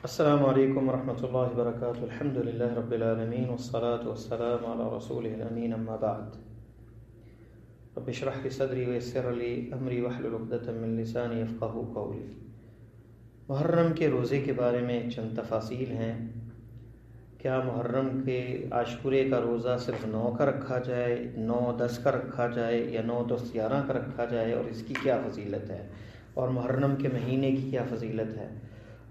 السلام علیکم ورحمۃ اللہ وبرکاتہ۔ الحمد للہ رب العالمین والصلاة والسلام علی رسولہ الامین، اما بعد۔ رب اشرح لی صدری ویسر لی امری واحلل عقدۃ من لسانی یفقہوا قولی۔ محرم کے روزے کے بارے میں چند تفاصیل ہیں۔ کیا محرم کے عاشورے کا روزہ صرف 9 کا رکھا جائے، 9، 10 کا رکھا جائے، یا 9، 10، 11 کا رکھا جائے، اور اس کی کیا فضیلت ہے، اور محرم کے مہینے کی کیا فضیلت ہے؟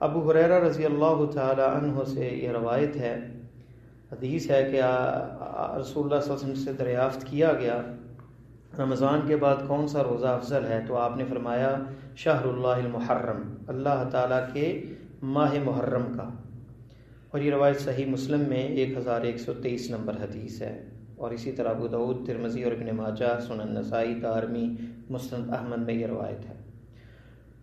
ابو ہریرہ رضی اللہ تعالی عنہ سے یہ روایت ہے، حدیث ہے کہ رسول اللہ صلی اللہ علیہ وسلم سے دریافت کیا گیا رمضان کے بعد کون سا روزہ افضل ہے، تو آپ نے فرمایا شہر اللہ المحرم، اللہ تعالیٰ کے ماہ محرم کا۔ اور یہ روایت صحیح مسلم میں 1123 نمبر حدیث ہے، اور اسی طرح ابو داؤد، ترمذی اور ابن ماجہ، سنن نسائی، دارمی، مسند احمد میں یہ روایت ہے۔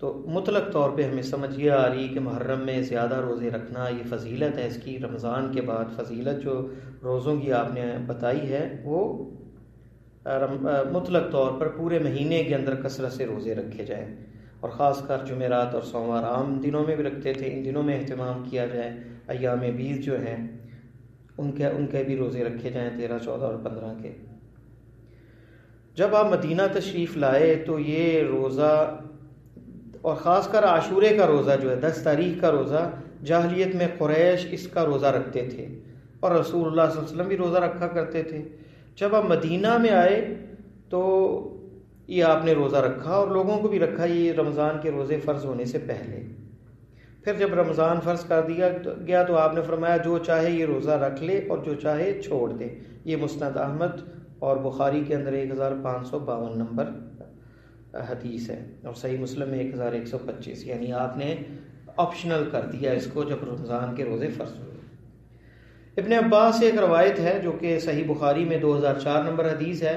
تو مطلق طور پہ ہمیں سمجھ یہ آ رہی کہ محرم میں زیادہ روزے رکھنا یہ فضیلت ہے، اس کی رمضان کے بعد فضیلت جو روزوں کی آپ نے بتائی ہے وہ مطلق طور پر پورے مہینے کے اندر کثرت سے روزے رکھے جائیں، اور خاص کر جمعرات اور سوموار عام دنوں میں بھی رکھتے تھے، ان دنوں میں اہتمام کیا جائے۔ ایام بیض جو ہیں ان کے بھی روزے رکھے جائیں، 13، 14 اور 15 کے۔ جب آپ مدینہ تشریف لائے تو یہ روزہ، اور خاص کر عاشورے کا روزہ جو ہے 10 تاریخ کا روزہ، جاہلیت میں قریش اس کا روزہ رکھتے تھے، اور رسول اللہ صلی اللہ علیہ وسلم بھی روزہ رکھا کرتے تھے۔ جب آپ مدینہ میں آئے تو یہ آپ نے روزہ رکھا، اور لوگوں کو بھی رکھا، یہ رمضان کے روزے فرض ہونے سے پہلے۔ پھر جب رمضان فرض کر دیا گیا تو آپ نے فرمایا جو چاہے یہ روزہ رکھ لے اور جو چاہے چھوڑ دے۔ یہ مسند احمد اور بخاری کے اندر 1552 نمبر حدیث ہے، اور صحیح مسلم میں 1125، یعنی آپ نے آپشنل کر دیا اس کو جب رمضان کے روزے فرض ہوئے۔ ابن عباس سے ایک روایت ہے جو کہ صحیح بخاری میں 2004 نمبر حدیث ہے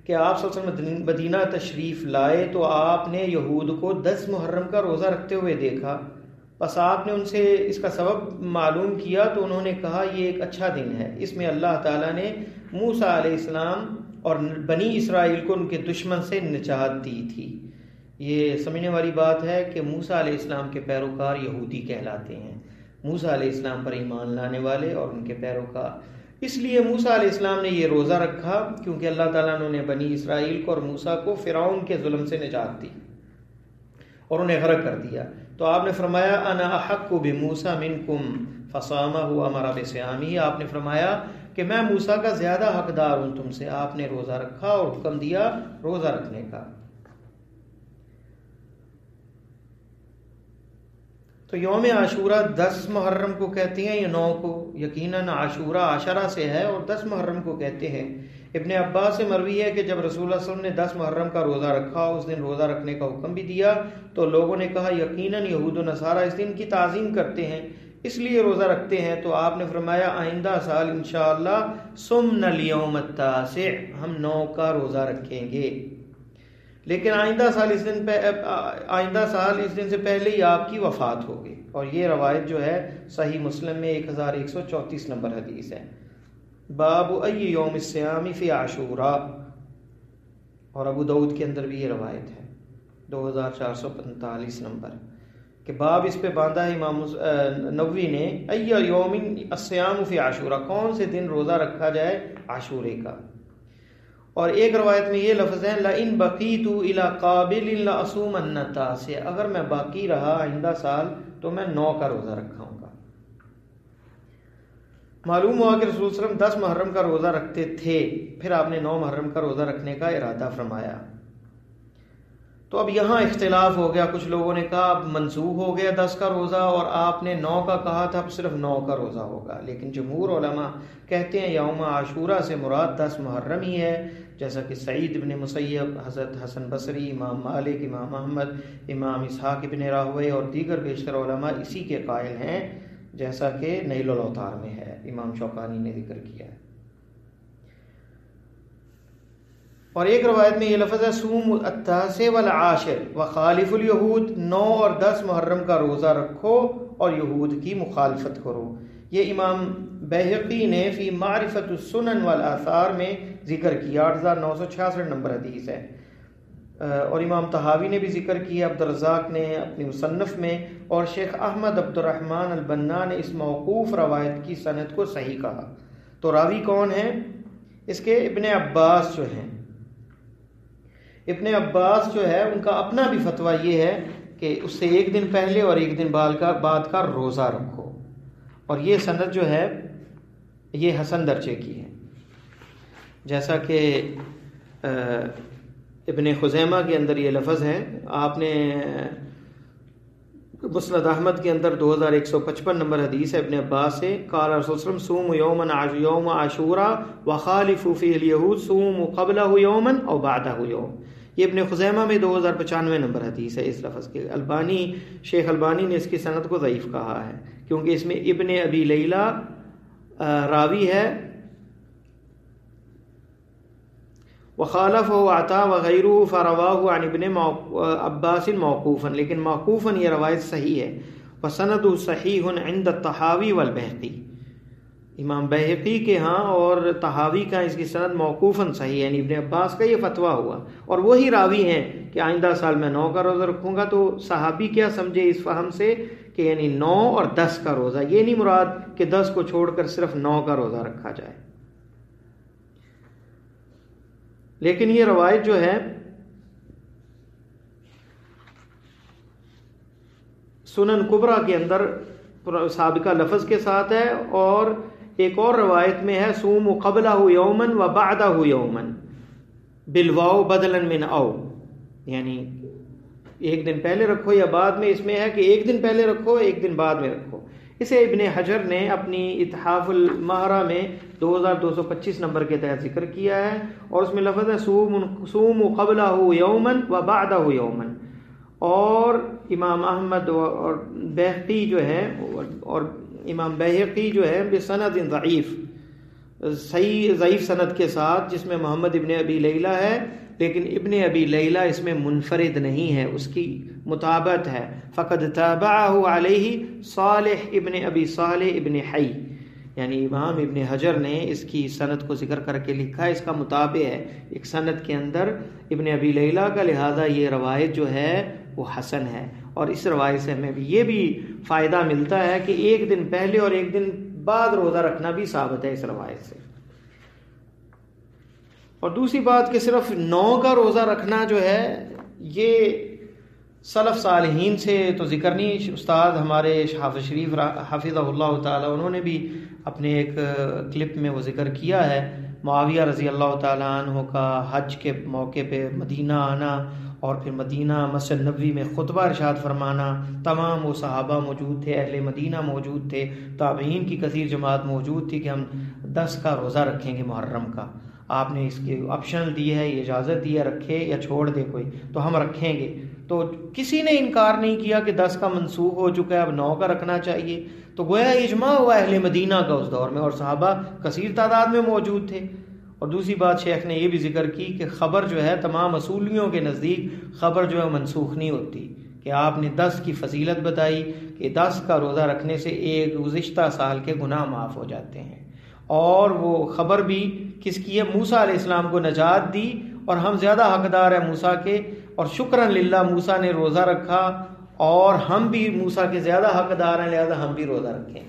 کہ آپ صلی اللہ علیہ وسلم مدینہ تشریف لائے تو آپ نے یہود کو 10 محرم کا روزہ رکھتے ہوئے دیکھا، بس آپ نے ان سے اس کا سبب معلوم کیا تو انہوں نے کہا یہ ایک اچھا دن ہے، اس میں اللہ تعالیٰ نے موسیٰ علیہ السلام اور بنی اسرائیل کو ان کے دشمن سے نجات دی تھی۔ یہ سمجھنے والی بات ہے کہ موسیٰ علیہ السلام کے پیروکار یہودی کہلاتے ہیں، موسیٰ علیہ السلام پر ایمان لانے والے اور ان کے پیروکار۔ اس لیے موسیٰ علیہ السلام نے یہ روزہ رکھا کیونکہ اللہ تعالیٰ نے بنی اسرائیل کو اور موسیٰ کو فرعون کے ظلم سے نجات دی اور انہیں غرق کر دیا۔ تو آپ نے فرمایا انا احق بموسیٰ منکم فصامہ امر بصیامہ، آپ نے فرمایا کہ میں موسیٰ کا زیادہ حقدار ہوں تم سے، آپ نے روزہ رکھا اور حکم دیا روزہ رکھنے کا۔ تو یوم عاشورہ 10 محرم کو کہتے ہیں یا 9 کو؟ یقیناً عاشورہ عاشرہ سے ہے اور 10 محرم کو کہتے ہیں۔ ابن عباس سے مروی ہے کہ جب رسول اللہ صلی اللہ علیہ وسلم نے 10 محرم کا روزہ رکھا، اس دن روزہ رکھنے کا حکم بھی دیا، تو لوگوں نے کہا یقیناً یہود و نصارہ اس دن کی تعظیم کرتے ہیں اس لیے روزہ رکھتے ہیں، تو آپ نے فرمایا آئندہ سال انشاءاللہ صمنا الیوم التاسع، ہم 9 کا روزہ رکھیں گے، لیکن آئندہ سال اس دن سے پہلے ہی آپ کی وفات ہوگی۔ اور یہ روایت جو ہے صحیح مسلم میں 1134 نمبر حدیث ہے۔ باب ای یوم الصیام فی عاشورہ، اور ابو داؤد کے اندر بھی یہ روایت ہے 2445 نمبر، کہ باب اس پہ باندھا ہے امام نووی نے، ای یوم الصیام فی عاشورہ، کون سے دن روزہ رکھا جائے عاشورے کا۔ اور ایک روایت میں یہ لفظ ہے لئن بقیت الی قابل لاصومن التاسع، اگر میں باقی رہا آئندہ سال تو میں 9 کا روزہ رکھاؤں گا۔ معلوم ہوا کہ رسول صلی اللہ علیہ وسلم 10 محرم کا روزہ رکھتے تھے، پھر آپ نے 9 محرم کا روزہ رکھنے کا ارادہ فرمایا۔ تو اب یہاں اختلاف ہو گیا، کچھ لوگوں نے کہا اب منسوخ ہو گیا 10 کا روزہ، اور آپ نے 9 کا کہا تھا، اب صرف 9 کا روزہ ہوگا، لیکن جمہور علماء کہتے ہیں یوم عاشورہ سے مراد 10 محرم ہی ہے، جیسا کہ سعید ابن مسیب، حضرت حسن بصری، امام مالک، امام احمد، امام اسحاق ابن راہوے اور دیگر بیشتر علماء اسی کے قائل ہیں، جیسا کہ نیل الاوطار میں ہے، امام شوکانی نے ذکر کیا ہے۔ اور ایک روایت میں یہ لفظ ہے صوم التاسع والعاشر وخالف الیہود، 9 اور 10 محرم کا روزہ رکھو اور یہود کی مخالفت کرو۔ یہ امام بیہقی نے فی معرفت السنن والآثار میں ذکر کیا، 8966 نمبر حدیث ہے۔ اور امام طحاوی نے بھی ذکر کیا، عبدالرزاق نے اپنی مصنف میں، اور شیخ احمد عبد الرحمن البنا نے اس موقوف روایت کی سند کو صحیح کہا۔ تو راوی کون ہیں اس کے؟ ابن عباس جو ہیں، ابن عباس جو ہے ان کا اپنا بھی فتویٰ یہ ہے کہ اس سے ایک دن پہلے اور ایک دن بعد کا روزہ رکھو، اور یہ سند جو ہے یہ حسن درجے کی ہے۔ جیسا کہ ابن خزیمہ کے اندر یہ لفظ ہے، آپ نے مسند احمد کے اندر 2155 نمبر حدیث ہے ابن عباس سے، قال رسول اللہ صلی اللہ علیہ وسلم صوموا یوم عاشوراء وخالفوا فیہ الیہود صوموا قبلہ یوما او بعدہ یوم۔ یہ ابن خزیمہ میں 2095 نمبر حدیث ہے اس لفظ کے۔ شیخ البانی نے اس کی سند کو ضعیف کہا ہے، کیونکہ اس میں ابن ابی لیلہ راوی ہے، وخالفہ عطا وغیرہ فرواہ عن ابن عباس موقوفا، لیکن موقوفا یہ روایت صحیح ہے۔ وسند صحیح عند الطحاوی والبہقی، امام بہقی کے ہاں اور طحاوی کا اس کی سند موقوفاً صحیح ہے، یعنی ابن عباس کا یہ فتویٰ ہوا، اور وہی راوی ہیں کہ آئندہ سال میں 9 کا روزہ رکھوں گا۔ تو صحابی کیا سمجھے اس فہم سے کہ یعنی 9 اور 10 کا روزہ، یہ نہیں مراد کہ 10 کو چھوڑ کر صرف 9 کا روزہ رکھا جائے۔ لیکن یہ روایت جو ہے سنن کبریٰ کے اندر سابقہ لفظ کے ساتھ ہے، اور ایک اور روایت میں ہے صوموا قبلہ یوما و بعدہ یوما بالواو بدلا من او، یعنی ایک دن پہلے رکھو یا بعد میں، اس میں ہے کہ ایک دن پہلے رکھو ایک دن بعد میں رکھو۔ اسے ابن حجر نے اپنی اتحاف المہرہ میں 2225 نمبر کے تحت ذکر کیا ہے، اور اس میں لفظ ہے صوموا قبلہ یوما و بعدہ یوما۔ اور امام احمد اور بہقی جو ہے، اور امام بہقی جو ہے بسند ضعیف، ضعیف سند کے ساتھ، جس میں محمد ابن ابی لیلہ ہے، لیکن ابن ابی لیلہ اس میں منفرد نہیں ہے، اس کی متابعت ہے۔ فقد تابعہ علیہ صالح ابن ابی صالح ابن حی، یعنی امام ابن حجر نے اس کی سند کو ذکر کر کے لکھا ہے، اس کا متابع ہے ایک سند کے اندر ابن ابی لیلہ کا، لہذا یہ روایت جو ہے وہ حسن ہے۔ اور اس روایت سے ہمیں یہ بھی فائدہ ملتا ہے کہ ایک دن پہلے اور ایک دن بعد روزہ رکھنا بھی ثابت ہے اس روایت سے۔ اور دوسری بات کہ صرف 9 کا روزہ رکھنا جو ہے یہ سلف صالحین سے تو ذکر نہیں، استاد ہمارے حافظ شریف حافظہ اللہ تعالی، انہوں نے بھی اپنے ایک کلپ میں وہ ذکر کیا ہے، معاویہ رضی اللہ تعالیٰ عنہ کا حج کے موقع پہ مدینہ آنا، اور پھر مدینہ مسجد نبوی میں خطبہ ارشاد فرمانا، تمام وہ صحابہ موجود تھے، اہل مدینہ موجود تھے، تابعین کی کثیر جماعت موجود تھی کہ ہم 10 کا روزہ رکھیں گے محرم کا۔ آپ نے اس کی آپشنل دی ہے، یہ اجازت دی ہے، رکھے یا چھوڑ دے کوئی، تو ہم رکھیں گے۔ تو کسی نے انکار نہیں کیا کہ 10 کا منسوخ ہو چکا ہے، اب 9 کا رکھنا چاہیے۔ تو گویا اجماع ہوا اہل مدینہ کا اس دور میں، اور صحابہ کثیر تعداد میں موجود تھے۔ اور دوسری بات شیخ نے یہ بھی ذکر کی کہ خبر جو ہے تمام اصولیوں کے نزدیک خبر جو ہے منسوخ نہیں ہوتی، کہ آپ نے 10 کی فضیلت بتائی کہ 10 کا روزہ رکھنے سے ایک گزشتہ سال کے گناہ معاف ہو جاتے ہیں، اور وہ خبر بھی کس کی ہے؟ موسیٰ علیہ السلام کو نجات دی، اور ہم زیادہ حقدار ہیں موسیٰ کے، اور شکرن للہ موسیٰ نے روزہ رکھا، اور ہم بھی موسیٰ کے زیادہ حقدار ہیں، لہذا ہم بھی روزہ رکھیں۔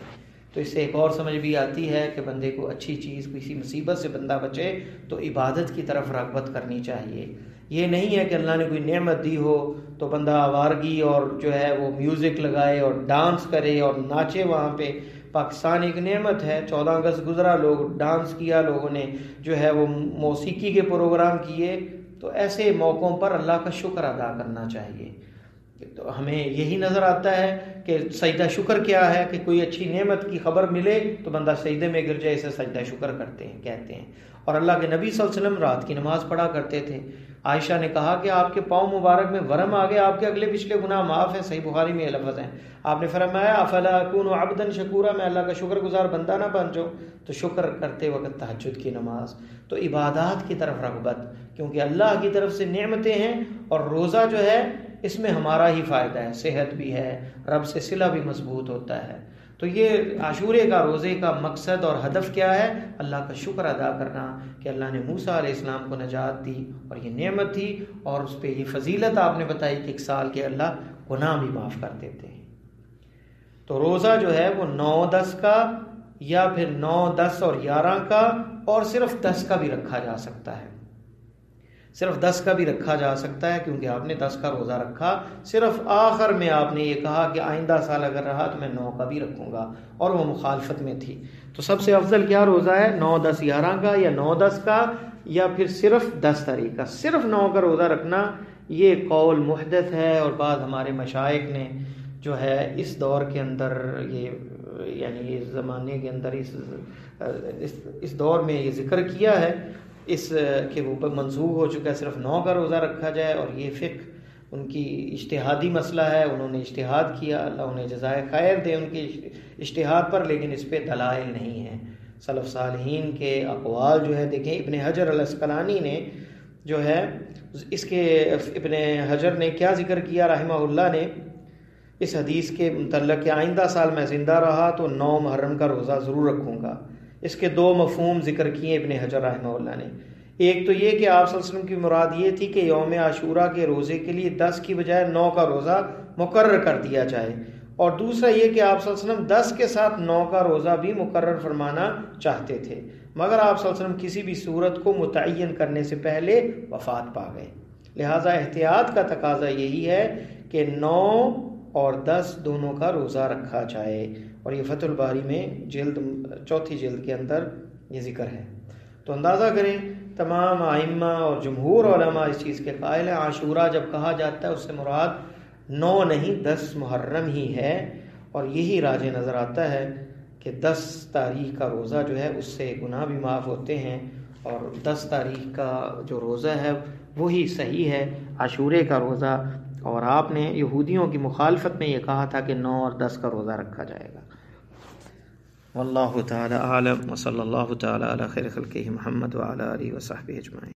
تو اس سے ایک اور سمجھ بھی آتی ہے کہ بندے کو اچھی چیز، کسی مصیبت سے بندہ بچے تو عبادت کی طرف رغبت کرنی چاہیے۔ یہ نہیں ہے کہ اللہ نے کوئی نعمت دی ہو تو بندہ آوارگی اور جو ہے وہ میوزک لگائے اور ڈانس کرے اور ناچے وہاں پہ۔ پاکستان ایک نعمت ہے، 14 اگست گزرا، لوگ ڈانس کیا، لوگوں نے جو ہے وہ موسیقی کے پروگرام کیے، تو ایسے موقعوں پر اللہ کا شکر ادا کرنا چاہیے۔ تو ہمیں یہی نظر آتا ہے کہ سجدہ شکر کیا ہے، کہ کوئی اچھی نعمت کی خبر ملے تو بندہ سجدے میں گر جائے، اسے سجدہ شکر کرتے ہیں، کہتے ہیں۔ اور اللہ کے نبی صلی اللہ علیہ وسلم رات کی نماز پڑھا کرتے تھے۔ عائشہ نے کہا کہ آپ کے پاؤں مبارک میں ورم آ گیا، آپ کے اگلے پچھلے گناہ معاف ہیں، صحیح بخاری میں یہ لفظ ہیں۔ آپ نے فرمایا افلا اکون عبدا شکورا، میں اللہ کا شکر گزار بندہ نہ بن جاؤں؟ تو شکر کرتے وقت تہجد کی نماز، تو عبادات کی طرف رغبت، کیونکہ اللہ کی طرف سے نعمتیں ہیں، اور روزہ جو ہے اس میں ہمارا ہی فائدہ ہے، صحت بھی ہے، رب سے صلہ بھی مضبوط ہوتا ہے۔ تو یہ عاشورے کا روزے کا مقصد اور ہدف کیا ہے؟ اللہ کا شکر ادا کرنا کہ اللہ نے موسیٰ علیہ السلام کو نجات دی اور یہ نعمت تھی، اور اس پہ یہ فضیلت آپ نے بتائی کہ 1 سال کے اللہ گناہ بھی معاف کر دیتے ہیں۔ تو روزہ جو ہے وہ 9-10 کا یا پھر 9-10 اور 11 کا، اور صرف 10 کا بھی رکھا جا سکتا ہے، صرف 10 کا بھی رکھا جا سکتا ہے، کیونکہ آپ نے 10 کا روزہ رکھا، صرف آخر میں آپ نے یہ کہا کہ آئندہ سال اگر رہا تو میں 9 کا بھی رکھوں گا، اور وہ مخالفت میں تھی۔ تو سب سے افضل کیا روزہ ہے؟ 9-10-11 کا، یا 9-10 کا، یا پھر صرف 10 تاریخ کا۔ صرف 9 کا روزہ رکھنا یہ قول محدث ہے، اور بعض ہمارے مشائخ نے جو ہے اس دور کے اندر یعنی اس زمانے کے اندر اس دور میں یہ ذکر کیا ہے کہ وہ منسوخ ہو چکا ہے، صرف 9 کا روزہ رکھا جائے، اور یہ فقہ ان کی اجتہادی مسئلہ ہے، انہوں نے اجتہاد کیا، اللہ انہیں جزائے خیر دے ان کے اجتہاد پر، لیکن اس پہ دلائل نہیں ہیں۔ سلف صالحین کے اقوال جو ہے دیکھیں، ابن حجر العسقلانی نے جو ہے اس کے ابن حجر نے کیا ذکر کیا رحمہ اللہ نے اس حدیث کے متعلق کہ آئندہ سال میں زندہ رہا تو 9 محرم کا روزہ ضرور رکھوں گا۔ اس کے 2 مفہوم ذکر کیے ابن حجر رحمہ اللہ نے۔ ایک تو یہ کہ آپ صلی اللہ علیہ وسلم کی مراد یہ تھی کہ یوم عاشورہ کے روزے کے لیے 10 کی بجائے 9 کا روزہ مقرر کر دیا جائے، اور دوسرا یہ کہ آپ صلی اللہ علیہ وسلم 10 کے ساتھ 9 کا روزہ بھی مقرر فرمانا چاہتے تھے، مگر آپ صلی اللہ علیہ وسلم کسی بھی صورت کو متعین کرنے سے پہلے وفات پا گئے، لہٰذا احتیاط کا تقاضا یہی ہے کہ 9 اور 10 دونوں کا روزہ رکھا جائے، اور یہ فتح الباری میں چوتھی جلد کے اندر یہ ذکر ہے۔ تو اندازہ کریں تمام ائمہ اور جمہور علماء اس چیز کے قائل ہیں، عاشورہ جب کہا جاتا ہے اس سے مراد 9 نہیں 10 محرم ہی ہے، اور یہی راجح نظر آتا ہے کہ 10 تاریخ کا روزہ جو ہے اس سے گناہ بھی معاف ہوتے ہیں، اور 10 تاریخ کا جو روزہ ہے وہی صحیح ہے عاشورے کا روزہ، اور آپ نے یہودیوں کی مخالفت میں یہ کہا تھا کہ 9 اور 10 کا روزہ رکھا جائے گا۔ واللہ تعالی اعلم، وصلی اللہ تعالی علی خیر خلقہ محمد وعلی آلہ وصحبہ اجمعین۔